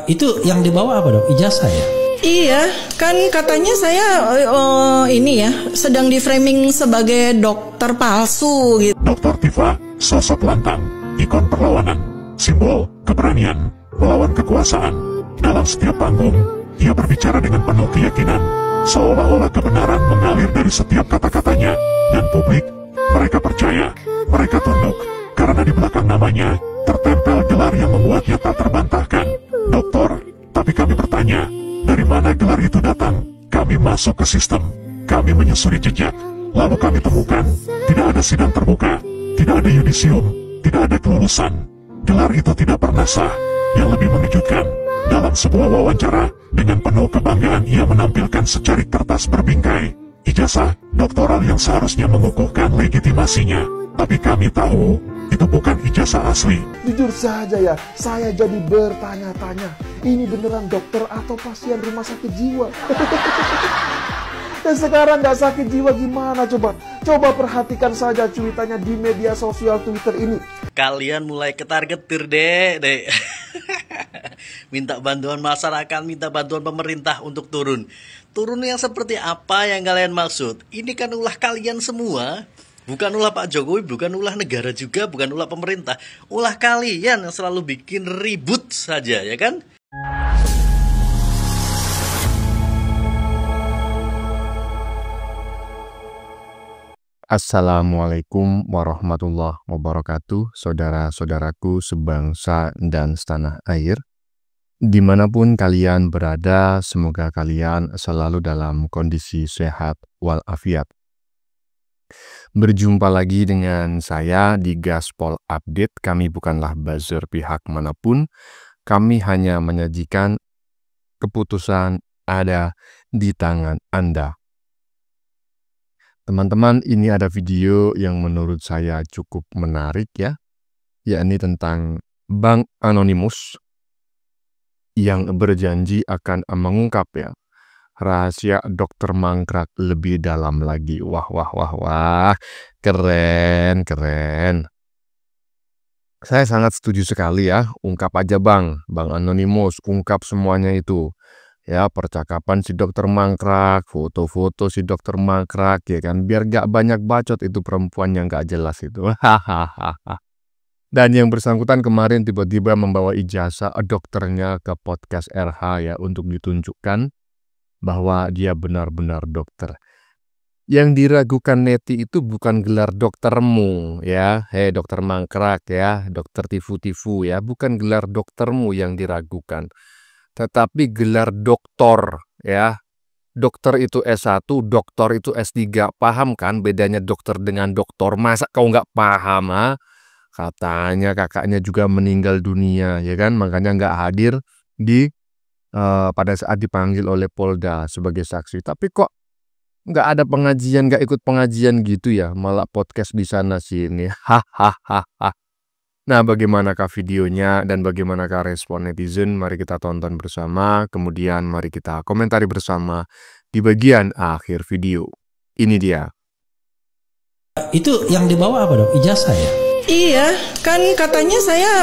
Itu yang dibawa apa dok? Ijazah ya? Iya, kan katanya saya ini ya sedang di framing sebagai dokter palsu gitu. Dr. Tifa, sosok lantang, ikon perlawanan, simbol keberanian, melawan kekuasaan. Dalam setiap panggung, ia berbicara dengan penuh keyakinan, seolah-olah kebenaran mengalir dari setiap kata-katanya. Dan publik, mereka percaya, mereka tunduk, karena di belakang namanya tertempel gelar yang membuatnya tak terbantahkan. Doktor, tapi kami bertanya, dari mana gelar itu datang? Kami masuk ke sistem, kami menyusuri jejak, lalu kami temukan, tidak ada sidang terbuka, tidak ada yudisium, tidak ada kelulusan. Gelar itu tidak pernah sah. Yang lebih mengejutkan, dalam sebuah wawancara, dengan penuh kebanggaan ia menampilkan secarik kertas berbingkai, ijazah doktoral yang seharusnya mengukuhkan legitimasinya. Tapi kami tahu, itu bukan ijazah asli. Jujur saja ya, saya jadi bertanya-tanya, ini beneran dokter atau pasien rumah sakit jiwa? Dan sekarang nggak sakit jiwa gimana coba? Coba perhatikan saja cuitannya di media sosial Twitter ini. Kalian mulai ketar-ketir deh. Minta bantuan masyarakat, minta bantuan pemerintah untuk turun. Turun yang seperti apa yang kalian maksud? Ini kan ulah kalian semua. Bukan ulah Pak Jokowi, bukan ulah negara juga, bukan ulah pemerintah. Ulah kalian yang selalu bikin ribut saja, ya kan? Assalamualaikum warahmatullahi wabarakatuh, saudara-saudaraku sebangsa dan setanah air. Dimanapun kalian berada, semoga kalian selalu dalam kondisi sehat walafiat. Berjumpa lagi dengan saya di Gaspol Update. Kami bukanlah buzzer pihak manapun. Kami hanya menyajikan keputusan ada di tangan Anda. Teman-teman, ini ada video yang menurut saya cukup menarik ya, yakni tentang Bank Anonymous yang berjanji akan mengungkap ya rahasia dokter mangkrak lebih dalam lagi. Wah, keren. Saya sangat setuju sekali ya, ungkap aja Bank Anonymous, ungkap semuanya itu. Ya, percakapan si dokter mangkrak, foto-foto si dokter mangkrak, ya kan, biar gak banyak bacot itu perempuan yang gak jelas itu. Dan yang bersangkutan kemarin tiba-tiba membawa ijazah dokternya ke podcast RH ya, untuk ditunjukkan bahwa dia benar-benar dokter. Yang diragukan neti itu bukan gelar doktermu ya, hei dokter mangkrak ya, dokter tifu-tifu ya, bukan gelar doktermu yang diragukan, tetapi gelar doktor ya. Dokter itu S1, doktor itu S3. Paham kan bedanya dokter dengan doktor? Masa kau nggak paham ha? Katanya kakaknya juga meninggal dunia ya kan, makanya nggak hadir di pada saat dipanggil oleh Polda sebagai saksi. Tapi kok nggak ada pengajian, nggak ikut pengajian gitu ya, malah podcast di sana sini. Nah, bagaimanakah videonya dan bagaimanakah respon netizen? Mari kita tonton bersama, kemudian mari kita komentari bersama di bagian akhir video. Ini dia. Itu yang dibawa apa dok? Ijazah ya? Iya, kan katanya saya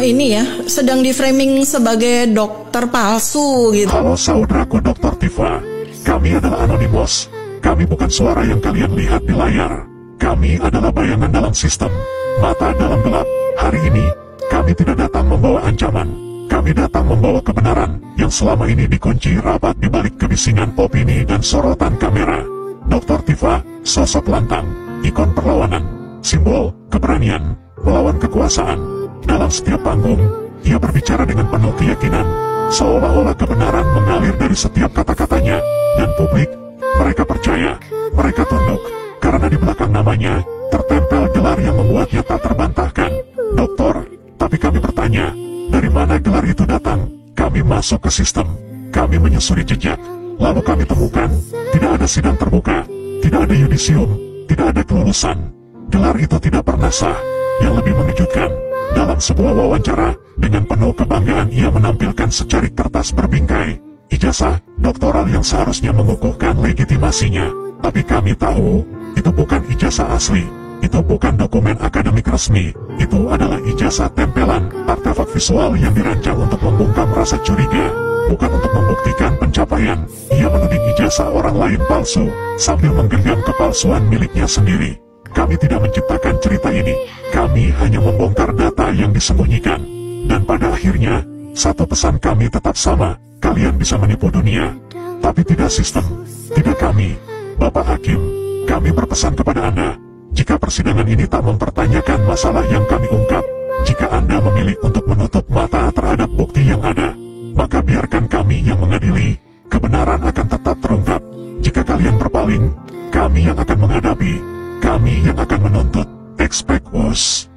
ini ya sedang di framing sebagai dokter palsu gitu. Halo saudaraku Dr. Tifa, kami adalah Anonymous. Kami bukan suara yang kalian lihat di layar. Kami adalah bayangan dalam sistem, mata dalam gelap. Hari ini, kami tidak datang membawa ancaman. Kami datang membawa kebenaran yang selama ini dikunci rapat di balik kebisingan opini dan sorotan kamera. Dr. Tifa, sosok lantang, ikon perlawanan, simbol keberanian, melawan kekuasaan. Dalam setiap panggung, ia berbicara dengan penuh keyakinan, seolah-olah kebenaran mengalir dari setiap kata-katanya. Dan publik, mereka percaya, mereka tunduk, karena di belakang namanya tertempel gelar yang membuatnya tak terbantahkan. Doktor, tapi kami bertanya, dari mana gelar itu datang? Kami masuk ke sistem, kami menyusuri jejak, lalu kami temukan, tidak ada sidang terbuka, tidak ada yudisium, tidak ada kelulusan. Gelar itu tidak pernah sah. Yang lebih mengejutkan, dalam sebuah wawancara, dengan penuh kebanggaan ia menampilkan secarik kertas berbingkai, ijazah doktoral yang seharusnya mengukuhkan legitimasinya. Tapi kami tahu, itu bukan ijazah asli. Itu bukan dokumen akademik resmi, itu adalah ijazah tempelan, artefak visual yang dirancang untuk membungkam rasa curiga, bukan untuk membuktikan pencapaian. Ia menuding ijazah orang lain palsu, sambil menggenggam kepalsuan miliknya sendiri. Kami tidak menciptakan cerita ini, kami hanya membongkar data yang disembunyikan. Dan pada akhirnya, satu pesan kami tetap sama, kalian bisa menipu dunia, tapi tidak sistem, tidak kami. Bapak Hakim, kami berpesan kepada Anda, jika persidangan ini tak mempertanyakan masalah yang kami ungkap, jika Anda memilih untuk menutup mata terhadap bukti yang ada, maka biarkan kami yang mengadili, kebenaran akan tetap terungkap. Jika kalian berpaling, kami yang akan menghadapi, kami yang akan menuntut. Expect us.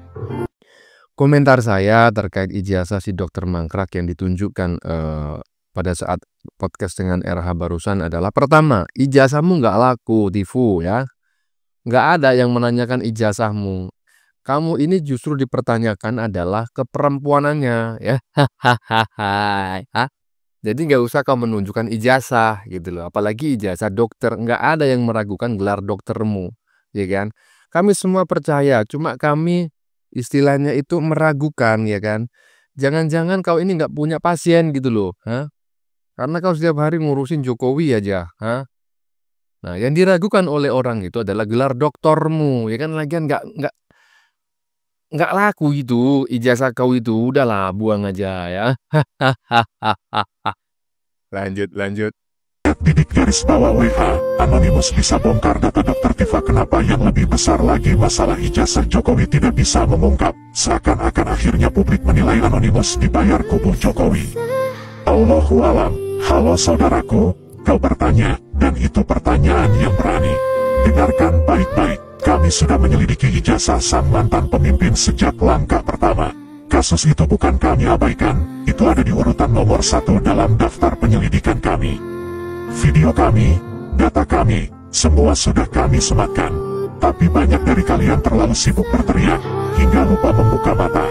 Komentar saya terkait ijazah si Dokter Mangkrak yang ditunjukkan pada saat podcast dengan RH barusan adalah, pertama, ijazahmu nggak laku, Tifu ya. Nggak ada yang menanyakan ijazahmu. Kamu ini justru dipertanyakan adalah keperempuanannya ya. Hahaha. Jadi nggak usah kau menunjukkan ijazah gitu loh. Apalagi ijazah dokter. Nggak ada yang meragukan gelar doktermu, ya kan? Kami semua percaya, cuma kami istilahnya itu meragukan, ya kan? Jangan-jangan kau ini nggak punya pasien gitu loh, karena kau setiap hari ngurusin Jokowi aja, Nah, yang diragukan oleh orang itu adalah gelar doktormu, ya kan? Lagian nggak laku itu ijazah kau itu, udahlah buang aja ya. Lanjut. Titik garis bawah WH, Anonymous bisa bongkar data Dr. Tifa. Kenapa yang lebih besar lagi, masalah ijazah Jokowi tidak bisa mengungkap. Seakan-akan akhirnya publik menilai Anonymous dibayar kubu Jokowi. Allahu alam. Halo saudaraku, kau bertanya, dan itu pertanyaan yang berani. Dengarkan baik-baik, kami sudah menyelidiki ijazah sang mantan pemimpin sejak langkah pertama. Kasus itu bukan kami abaikan, itu ada di urutan nomor 1 dalam daftar penyelidikan kami. Video kami, data kami, semua sudah kami sematkan. Tapi banyak dari kalian terlalu sibuk berteriak, hingga lupa membuka mata.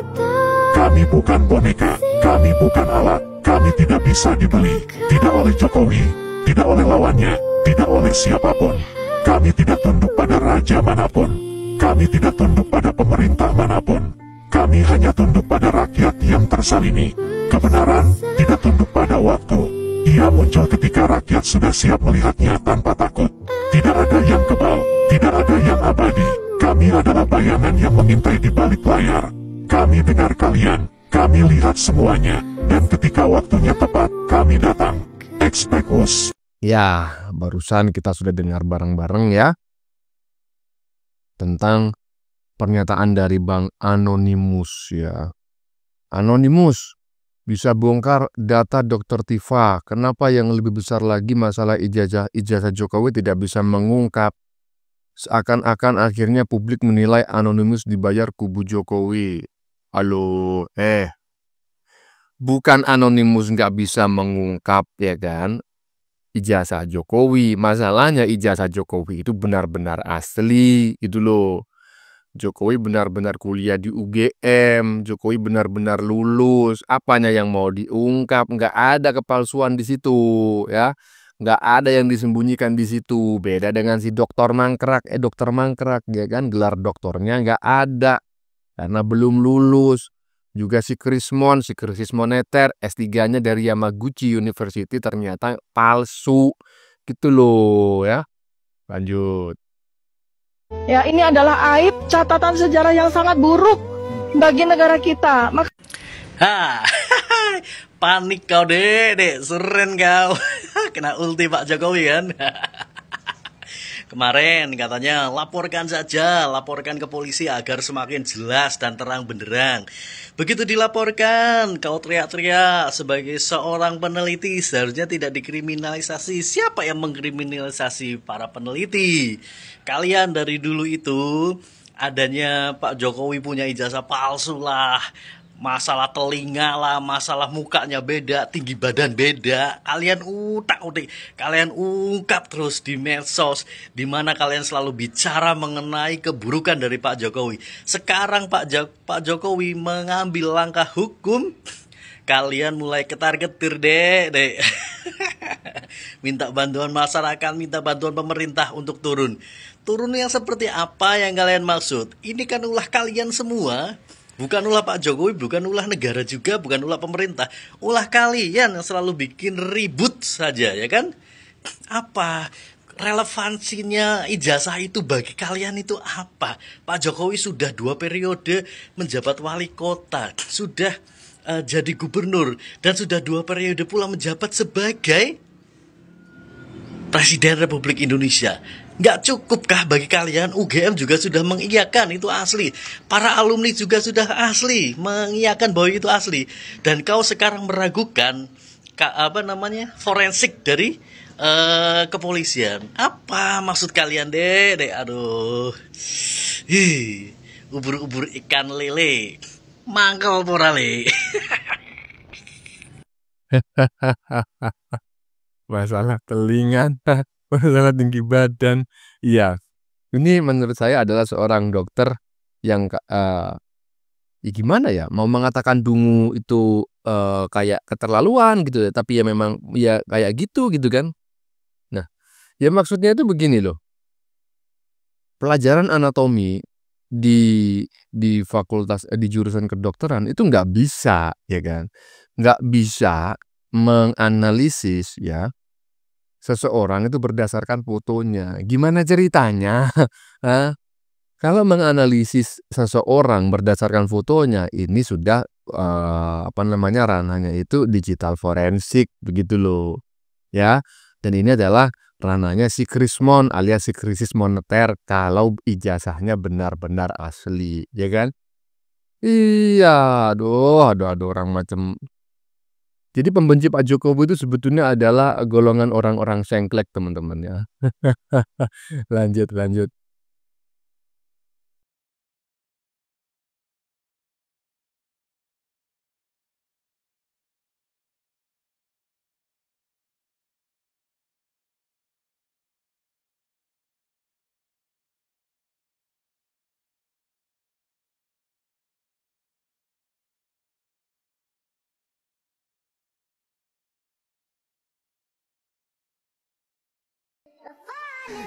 Kami bukan boneka, kami bukan alat, kami tidak bisa dibeli, tidak oleh Jokowi, tidak oleh lawannya, tidak oleh siapapun. Kami tidak tunduk pada raja manapun, kami tidak tunduk pada pemerintah manapun. Kami hanya tunduk pada rakyat yang tersalini. Kebenaran tidak tunduk pada waktu. Ia muncul ketika rakyat sudah siap melihatnya tanpa takut. Tidak ada yang kebal, tidak ada yang abadi. Kami adalah bayangan yang mengintai di balik layar. Kami dengar kalian, kami lihat semuanya, dan ketika waktunya tepat, kami datang. Expect us. Ya, barusan kita sudah dengar bareng-bareng ya tentang pernyataan dari Bang Anonymous ya. Anonymous bisa bongkar data Dr. Tifa. Kenapa yang lebih besar lagi masalah ijazah Jokowi tidak bisa mengungkap? Seakan-akan akhirnya publik menilai Anonymous dibayar kubu Jokowi. Halo, bukan Anonymous nggak bisa mengungkap ya kan ijazah Jokowi. Masalahnya ijazah Jokowi itu benar-benar asli gitu loh. Jokowi benar-benar kuliah di UGM, Jokowi benar-benar lulus. Apanya yang mau diungkap? Nggak ada kepalsuan di situ ya. Nggak ada yang disembunyikan di situ. Beda dengan si Dokter Mangkrak, Dokter Mangkrak ya kan, gelar doktornya nggak ada karena belum lulus. Juga si Chris Moneter, S3-nya dari Yamaguchi University ternyata palsu gitu loh ya. Lanjut. Ya, ini adalah aib, catatan sejarah yang sangat buruk bagi negara kita. Panik kau dek, seren kau. Kena ulti Pak Jokowi kan. Kemarin katanya laporkan ke polisi agar semakin jelas dan terang benderang. Begitu dilaporkan, kau teriak-teriak sebagai seorang peneliti seharusnya tidak dikriminalisasi. Siapa yang mengkriminalisasi para peneliti? Kalian dari dulu itu adanya Pak Jokowi punya ijazah palsu lah. Masalah telinga lah, masalah mukanya beda, tinggi badan beda. Kalian utak-utik, kalian ungkap terus di medsos, di mana kalian selalu bicara mengenai keburukan dari Pak Jokowi. Sekarang Pak Jokowi mengambil langkah hukum, kalian mulai ketar-ketir dek. minta bantuan masyarakat, minta bantuan pemerintah untuk turun. Turun yang seperti apa yang kalian maksud? Ini kan ulah kalian semua. Bukan ulah Pak Jokowi, bukan ulah negara juga, bukan ulah pemerintah. Ulah kalian yang selalu bikin ribut saja, ya kan? Apa relevansinya ijazah itu bagi kalian itu apa? Pak Jokowi sudah 2 periode menjabat wali kota, sudah jadi gubernur, dan sudah 2 periode pula menjabat sebagai Presiden Republik Indonesia. Nggak cukupkah bagi kalian? UGM juga sudah mengiyakan itu asli. Para alumni juga sudah asli mengiyakan bahwa itu asli. Dan kau sekarang meragukan forensik dari kepolisian. Apa maksud kalian, Dek? Aduh. Ubur-ubur ikan lele. Mangkal porale. Masalah telinga, masalah tinggi badan. Iya, ini menurut saya adalah seorang dokter yang ya gimana ya, mau mengatakan dungu itu kayak keterlaluan gitu ya, tapi ya memang ya kayak gitu kan. Nah, ya maksudnya itu begini loh. Pelajaran anatomi di fakultas di jurusan kedokteran itu nggak bisa, ya kan? Nggak bisa menganalisis ya seseorang itu berdasarkan fotonya. Gimana ceritanya? Kalau menganalisis seseorang berdasarkan fotonya, ini sudah ranahnya itu digital forensik begitu loh. Ya. Dan ini adalah ranahnya psikrismon alias psikrisis moneter kalau ijazahnya benar-benar asli, ya kan? Iya, aduh orang macam. Jadi pembenci Pak Jokowi itu sebetulnya adalah golongan orang-orang sengklek, teman-teman ya. Lanjut.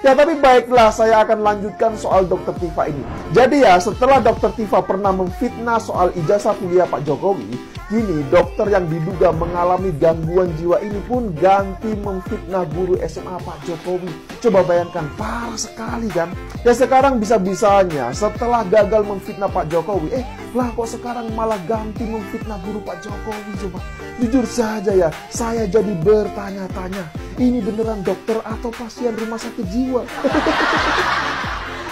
Ya tapi baiklah, saya akan lanjutkan soal Dr. Tifa ini. Jadi ya, setelah Dr. Tifa pernah memfitnah soal ijazah kuliah Pak Jokowi, kini dokter yang diduga mengalami gangguan jiwa ini pun ganti memfitnah guru SMA Pak Jokowi. Coba bayangkan, parah sekali kan? Ya sekarang bisa-bisanya setelah gagal memfitnah Pak Jokowi, lah kok sekarang malah ganti memfitnah guru Pak Jokowi. Coba jujur saja ya, saya jadi bertanya-tanya, ini beneran dokter atau pasien rumah sakit jiwa?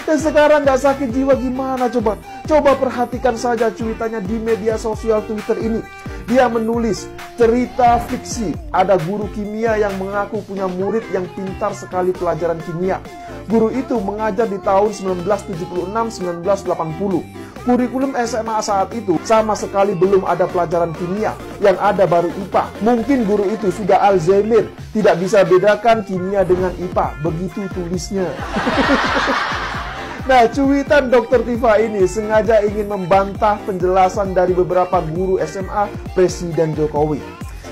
Dan sekarang nggak sakit jiwa gimana coba? Coba perhatikan saja cuitannya di media sosial Twitter ini. Dia menulis cerita fiksi. Ada guru kimia yang mengaku punya murid yang pintar sekali pelajaran kimia. Guru itu mengajar di tahun 1976-1980. Kurikulum SMA saat itu sama sekali belum ada pelajaran kimia, yang ada baru IPA. Mungkin guru itu sudah Alzheimer, tidak bisa bedakan kimia dengan IPA, begitu tulisnya. Nah, cuitan Dr. Tifa ini sengaja ingin membantah penjelasan dari beberapa guru SMA Presiden Jokowi.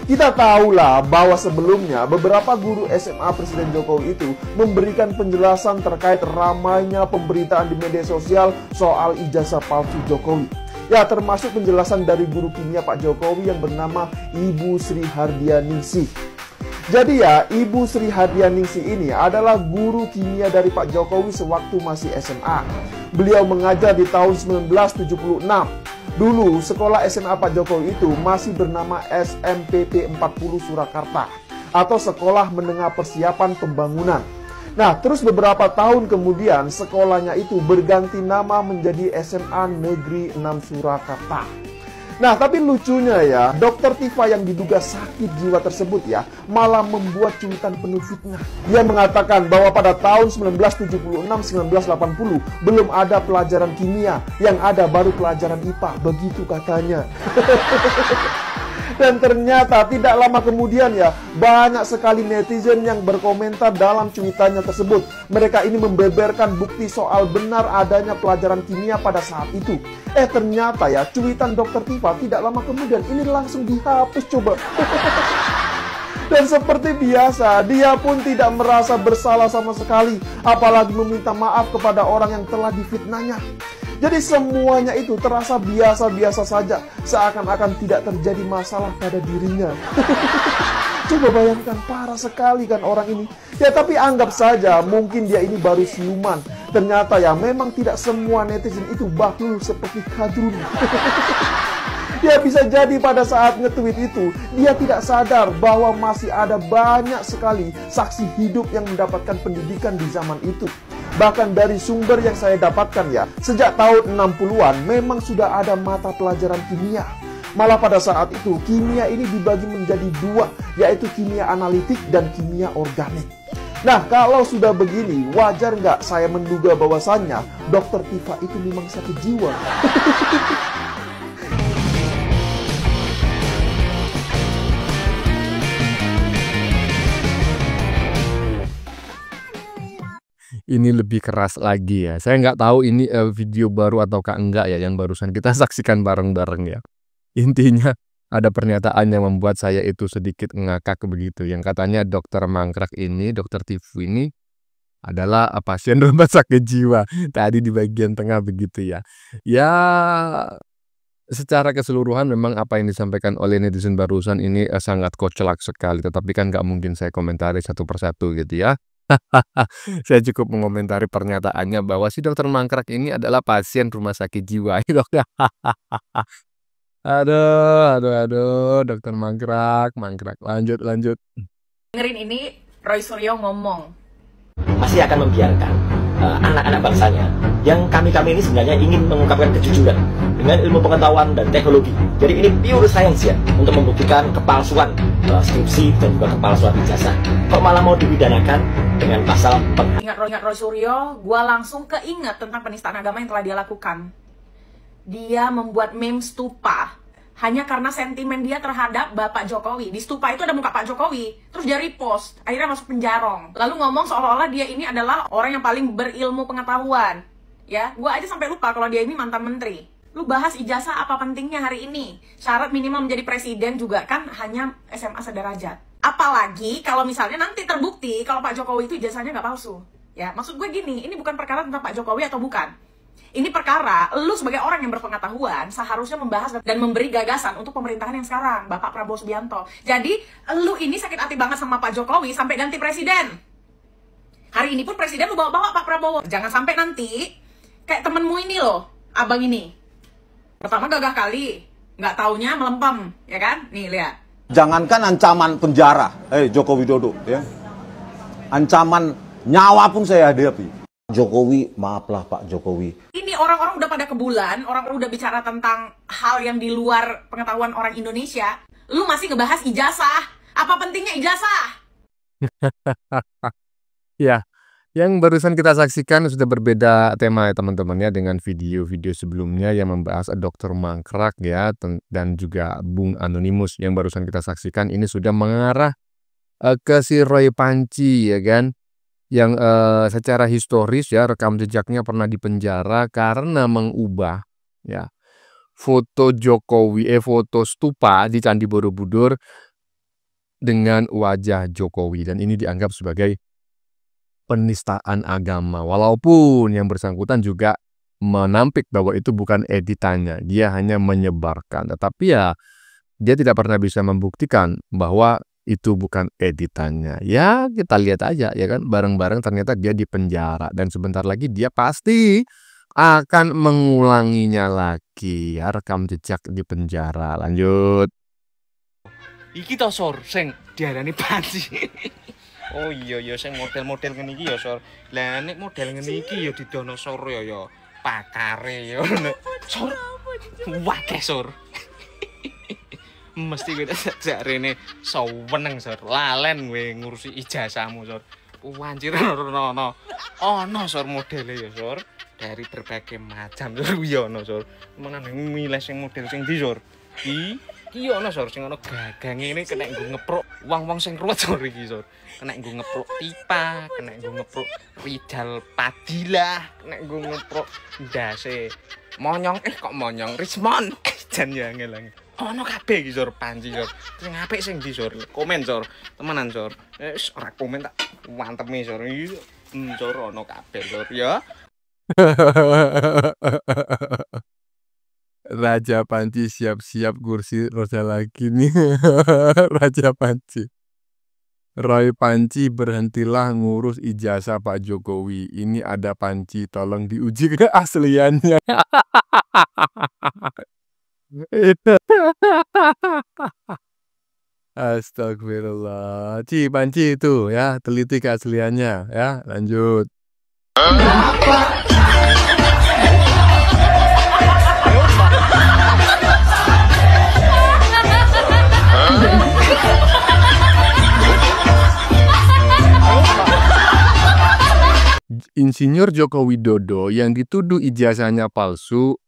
Kita tahulah bahwa sebelumnya beberapa guru SMA Presiden Jokowi itu memberikan penjelasan terkait ramainya pemberitaan di media sosial soal ijazah palsu Jokowi. Ya, termasuk penjelasan dari guru kimia Pak Jokowi yang bernama Ibu Sri Hardianingsih. Jadi ya, Ibu Sri Hardianingsih ini adalah guru kimia dari Pak Jokowi sewaktu masih SMA. Beliau mengajar di tahun 1976. Dulu sekolah SMA Pak Jokowi itu masih bernama SMPP 40 Surakarta atau Sekolah Menengah Persiapan Pembangunan. Nah, terus beberapa tahun kemudian sekolahnya itu berganti nama menjadi SMA Negeri 6 Surakarta. Nah, tapi lucunya ya, Dr. Tifa yang diduga sakit jiwa tersebut ya, malah membuat cuitan penuh fitnah. Dia mengatakan bahwa pada tahun 1976-1980 belum ada pelajaran kimia, yang ada baru pelajaran IPA, begitu katanya. Dan ternyata tidak lama kemudian ya, banyak sekali netizen yang berkomentar dalam cuitannya tersebut. Mereka ini membeberkan bukti soal benar adanya pelajaran kimia pada saat itu. Ternyata ya, cuitan Dr. Tifa tidak lama kemudian ini langsung dihapus coba. Dan seperti biasa, dia pun tidak merasa bersalah sama sekali, apalagi meminta maaf kepada orang yang telah difitnahnya. Jadi semuanya itu terasa biasa-biasa saja, seakan-akan tidak terjadi masalah pada dirinya. Coba bayangkan, parah sekali kan orang ini. Ya tapi anggap saja, mungkin dia ini baru siuman. Ternyata ya memang tidak semua netizen itu bahlul seperti Kadrun. Ya bisa jadi pada saat nge-tweet itu, dia tidak sadar bahwa masih ada banyak sekali saksi hidup yang mendapatkan pendidikan di zaman itu. Bahkan dari sumber yang saya dapatkan ya, sejak tahun 60-an memang sudah ada mata pelajaran kimia. Malah pada saat itu, kimia ini dibagi menjadi dua, yaitu kimia analitik dan kimia organik. Nah, kalau sudah begini, wajar nggak saya menduga bahwasannya Dr. Tifa itu memang sakit jiwa? Ini lebih keras lagi ya. Saya nggak tahu ini video baru ataukah enggak ya yang barusan kita saksikan bareng-bareng ya. Intinya ada pernyataan yang membuat saya itu sedikit ngakak begitu. Yang katanya dokter mangkrak ini, dokter Tifu ini adalah pasien rumah sakit jiwa. Tadi di bagian tengah begitu ya. Ya secara keseluruhan memang apa yang disampaikan oleh netizen barusan ini sangat kocak sekali. Tetapi kan nggak mungkin saya komentari satu persatu gitu ya. Saya cukup mengomentari pernyataannya bahwa si dokter mangkrak ini adalah pasien rumah sakit jiwa. Aduh, dokter mangkrak. Lanjut. Dengerin ini, Roy Suryo ngomong. Masih akan membiarkan anak-anak bangsanya yang kami ini sebenarnya ingin mengungkapkan kejujuran dengan ilmu pengetahuan dan teknologi. Jadi ini pure science ya, untuk membuktikan kepalsuan skripsi dan juga kepalsuan ijazah. Kok malah mau dipidanakan dengan pasal Ingat Roy Suryo, gua langsung keinget tentang penistaan agama yang telah dia lakukan. Dia membuat meme stupa hanya karena sentimen dia terhadap Bapak Jokowi. Di stupa itu ada muka Pak Jokowi, terus dia repost, akhirnya masuk penjarong. Lalu ngomong seolah-olah dia ini adalah orang yang paling berilmu pengetahuan. Ya, gua aja sampai lupa kalau dia ini mantan menteri. Lu bahas ijazah apa pentingnya hari ini? Syarat minimal menjadi presiden juga kan hanya SMA sederajat. Apalagi kalau misalnya nanti terbukti kalau Pak Jokowi itu ijazahnya nggak palsu. Ya, maksud gue gini, ini bukan perkara tentang Pak Jokowi atau bukan. Ini perkara, lu sebagai orang yang berpengetahuan seharusnya membahas dan memberi gagasan untuk pemerintahan yang sekarang, Bapak Prabowo Subianto. Jadi, lu ini sakit hati banget sama Pak Jokowi sampai ganti presiden. Hari ini pun presiden lu bawa-bawa Pak Prabowo. Jangan sampai nanti kayak temenmu ini loh, abang ini. Pertama gagah kali, nggak taunya melempem, ya kan? Nih, lihat. Jangankan ancaman penjara, Joko Widodo, ya. Ancaman nyawa pun saya hadapi. Jokowi, maaflah Pak Jokowi. Ini orang-orang udah pada kebulan, orang udah bicara tentang hal yang di luar pengetahuan orang Indonesia. Lu masih ngebahas ijazah. Apa pentingnya ijazah? Ya, yang barusan kita saksikan sudah berbeda tema ya teman-teman ya dengan video-video sebelumnya yang membahas dokter mangkrak ya dan juga Bung Anonymous yang barusan kita saksikan ini sudah mengarah ke si Roy Panci ya kan. Yang secara historis ya rekam jejaknya pernah dipenjara karena mengubah ya foto Jokowi foto stupa di Candi Borobudur dengan wajah Jokowi dan ini dianggap sebagai penistaan agama walaupun yang bersangkutan juga menampik bahwa itu bukan editannya, dia hanya menyebarkan, tetapi ya dia tidak pernah bisa membuktikan bahwa itu bukan editannya. Ya kita lihat aja ya kan, bareng-bareng ternyata dia di penjara dan sebentar lagi dia pasti akan mengulanginya lagi ya, rekam jejak di penjara. Lanjut. Iki to Sor sing diarani Panci. Oh iya sing model-model ngene iki ya Sor. Lah nek model ngene iki ya didono Sor ya pakare ya. Sor. Wakeh Sor. Mesti kita sejak rene saweneng Sor, lalen gue ngurusi ijazahmu Sor. Anjir ono Sor modele ya Sor, dari berbagai macam Sor yo ono Sor. Menane milih sing model sing ndi Sor? Iki ono Sor sing ono gagang ngene kena nggo ngepruk wong-wong sing ruwet Sor iki Sor. Kena nggo ngepruk Tipa, kena nggo ngepruk Rijal Padilah, kena nggo ngepruk ndase Monyong kok Monyong Rismon. Jan ya ngelang. Ono kabeh iki Sor, Panci Sor. Sing apik sing ndi Sor? Komen Sor. Temenan Sor. Wis ora komen tak mantemi Sor. Sor ono kabeh Sor ya. Raja Panci siap-siap kursi roda lagi nih. Raja Panci. Roy Panci, berhentilah ngurus ijazah Pak Jokowi. Ini ada Panci, tolong diuji keasliannya. Astagfirullah. Panci itu ya, teliti keasliannya ya. Lanjut. Insinyur Joko Widodo yang dituduh ijazahnya palsu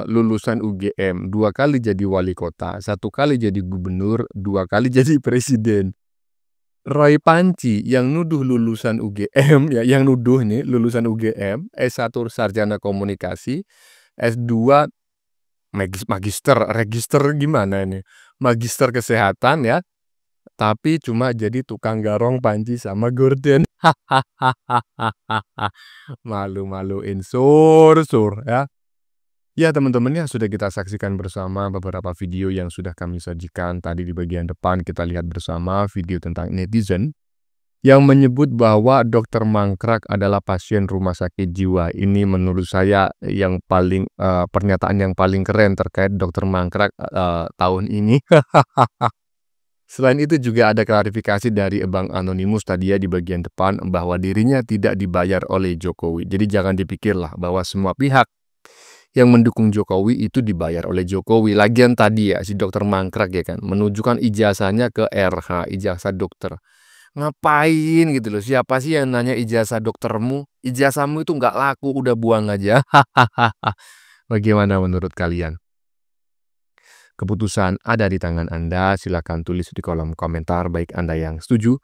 lulusan UGM, 2 kali jadi wali kota, 1 kali jadi gubernur, 2 kali jadi presiden. Roy Panci yang nuduh lulusan UGM ya, yang nuduh nih lulusan UGM, S1 sarjana komunikasi, S2 register gimana ini? Magister kesehatan ya. Tapi cuma jadi tukang garong Panci sama Gordon. Malu-maluin sur ya. Ya teman-teman ya, sudah kita saksikan bersama beberapa video yang sudah kami sajikan. Tadi di bagian depan kita lihat bersama video tentang netizen yang menyebut bahwa Dokter Mangkrak adalah pasien rumah sakit jiwa. Ini menurut saya yang paling pernyataan yang paling keren terkait Dokter Mangkrak tahun ini. Selain itu juga ada klarifikasi dari Bang Anonymous tadi ya di bagian depan bahwa dirinya tidak dibayar oleh Jokowi. Jadi jangan dipikirlah bahwa semua pihak yang mendukung Jokowi itu dibayar oleh Jokowi. Lagian tadi ya si Dokter Mangkrak ya kan menunjukkan ijazahnya ke RH, ijazah dokter. Ngapain gitu loh? Siapa sih yang nanya ijazah doktermu? Ijazahmu itu nggak laku, udah buang aja. Bagaimana menurut kalian? Keputusan ada di tangan Anda, silakan tulis di kolom komentar baik Anda yang setuju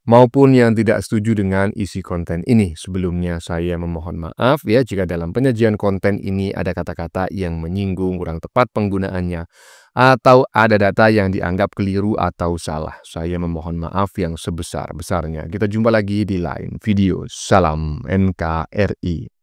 maupun yang tidak setuju dengan isi konten ini. Sebelumnya saya memohon maaf ya jika dalam penyajian konten ini ada kata-kata yang menyinggung, kurang tepat penggunaannya, atau ada data yang dianggap keliru atau salah. Saya memohon maaf yang sebesar-besarnya. Kita jumpa lagi di lain video. Salam NKRI.